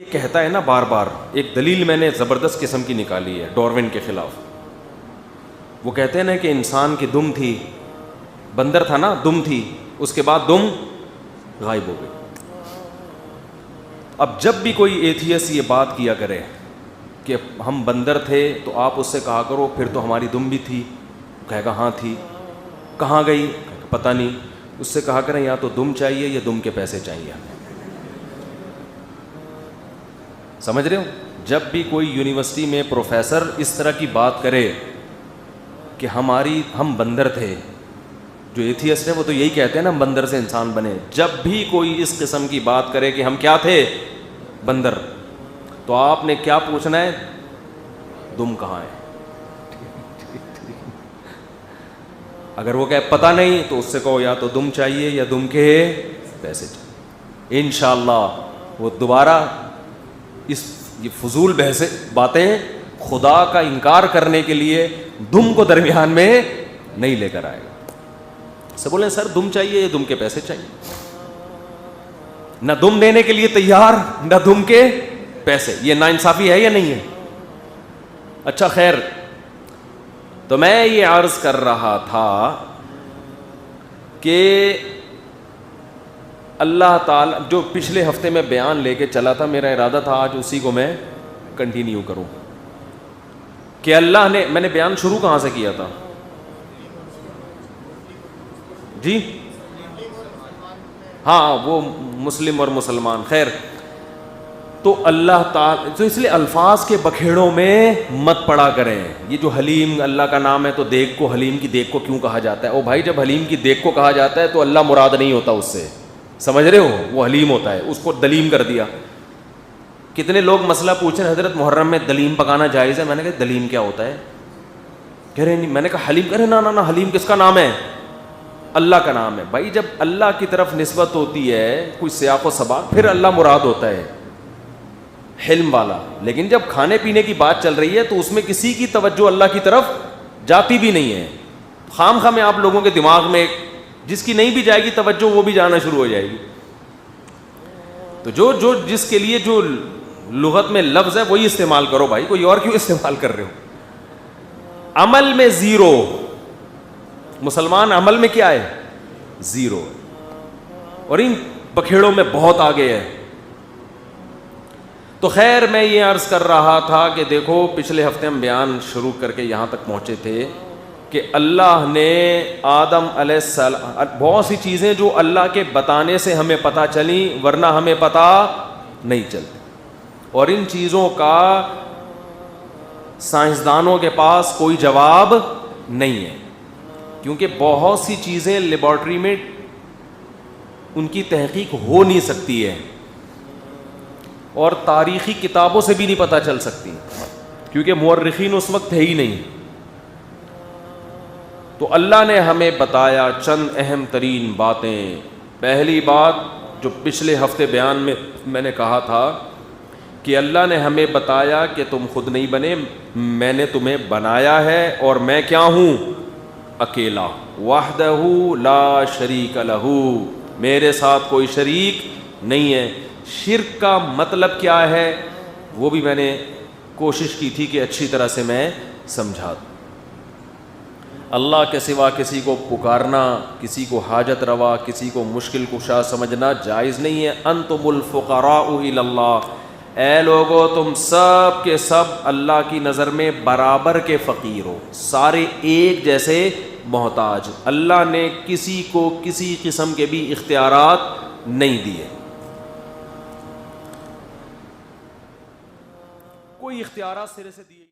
یہ کہتا ہے نا بار بار، ایک دلیل میں نے زبردست قسم کی نکالی ہے ڈاروین کے خلاف. وہ کہتے ہیں نا کہ انسان کی دم تھی، بندر تھا نا، دم تھی، اس کے بعد دم غائب ہو گئی. اب جب بھی کوئی ایتھیسٹ یہ بات کیا کرے کہ ہم بندر تھے تو آپ اس سے کہا کرو پھر تو ہماری دم بھی تھی، کہے گا ہاں تھی. کہاں گئی؟ پتہ نہیں. اس سے کہا کریں یا تو دم چاہیے یا دم کے پیسے چاہیے. سمجھ رہے ہو؟ جب بھی کوئی یونیورسٹی میں پروفیسر اس طرح کی بات کرے کہ ہم بندر تھے، جو ایتھیسٹ ہے وہ تو یہی کہتے ہیں نا بندر سے انسان بنے. جب بھی کوئی اس قسم کی بات کرے کہ ہم کیا تھے؟ بندر، تو آپ نے کیا پوچھنا ہے؟ دم کہاں ہے؟ اگر وہ کہے پتہ نہیں تو اس سے کہو یا تو دم چاہیے یا دم کے پیسے چاہیے. انشاءاللہ وہ دوبارہ یہ فضول باتیں خدا کا انکار کرنے کے لیے دم کو درمیان میں نہیں لے کر آئے گا. سے بولیں سر دم چاہیے یا دم کے پیسے چاہیے؟ نہ دم دینے کے لیے تیار نہ دم کے پیسے. یہ ناانصافی ہے یا نہیں ہے؟ اچھا خیر، تو میں یہ عرض کر رہا تھا کہ اللہ تعالیٰ جو پچھلے ہفتے میں بیان لے کے چلا تھا، میرا ارادہ تھا آج اسی کو میں کنٹینیو کروں کہ اللہ نے، میں نے بیان شروع کہاں سے کیا تھا جی؟ ہاں وہ مسلم اور مسلمان. خیر، تو اللہ تعالیٰ تو اس لیے الفاظ کے بکھیڑوں میں مت پڑا کریں. یہ جو حلیم اللہ کا نام ہے تو دیگ کو، حلیم کی دیگ کو کیوں کہا جاتا ہے؟ او بھائی جب حلیم کی دیگ کو کہا جاتا ہے تو اللہ مراد نہیں ہوتا اس سے، سمجھ رہے ہو؟ وہ حلیم ہوتا ہے، اس کو دلیم کر دیا. کتنے لوگ مسئلہ پوچھ رہے ہیں حضرت محرم میں دلیم پکانا جائز ہے؟ میں نے کہا دلیم کیا ہوتا ہے؟ کہہ رہے نہیں. میں نے کہا حلیم، کہہ رہے نا حلیم کس کا نام ہے؟ اللہ کا نام ہے. بھائی جب اللہ کی طرف نسبت ہوتی ہے کوئی سیاق و سباق پھر اللہ مراد ہوتا ہے، حلم والا. لیکن جب کھانے پینے کی بات چل رہی ہے تو اس میں کسی کی توجہ اللہ کی طرف جاتی بھی نہیں ہے. خام خواہ میں آپ لوگوں کے دماغ میں جس کی نہیں بھی جائے گی توجہ وہ بھی جانا شروع ہو جائے گی. تو جو جس کے لیے جو لغت میں لفظ ہے وہی استعمال کرو بھائی، کوئی اور کیوں استعمال کر رہے ہو؟ عمل میں زیرو، مسلمان عمل میں کیا ہے؟ زیرو. اور ان بکھیڑوں میں بہت آگے ہے. تو خیر میں یہ عرض کر رہا تھا کہ دیکھو پچھلے ہفتے ہم بیان شروع کر کے یہاں تک پہنچے تھے کہ اللہ نے آدم علیہ السلام، بہت سی چیزیں جو اللہ کے بتانے سے ہمیں پتہ چلیں ورنہ ہمیں پتہ نہیں چلتی، اور ان چیزوں کا سائنسدانوں کے پاس کوئی جواب نہیں ہے، کیونکہ بہت سی چیزیں لیبارٹری میں ان کی تحقیق ہو نہیں سکتی ہے اور تاریخی کتابوں سے بھی نہیں پتہ چل سکتی کیونکہ مورخین اس وقت تھے ہی نہیں. تو اللہ نے ہمیں بتایا چند اہم ترین باتیں. پہلی بات جو پچھلے ہفتے بیان میں نے کہا تھا کہ اللہ نے ہمیں بتایا کہ تم خود نہیں بنے، میں نے تمہیں بنایا ہے اور میں کیا ہوں؟ اکیلا. وحدہ لا شریک لہ، میرے ساتھ کوئی شریک نہیں ہے. شرک کا مطلب کیا ہے وہ بھی میں نے کوشش کی تھی کہ اچھی طرح سے میں سمجھا دوں. اللہ کے سوا کسی کو پکارنا، کسی کو حاجت روا، کسی کو مشکل کشا سمجھنا جائز نہیں ہے. انتم الفقراء الی اللہ، اے لوگو تم سب کے سب اللہ کی نظر میں برابر کے فقیر ہو، سارے ایک جیسے محتاج. اللہ نے کسی کو کسی قسم کے بھی اختیارات نہیں دیے، کوئی اختیارات سرے سے دیے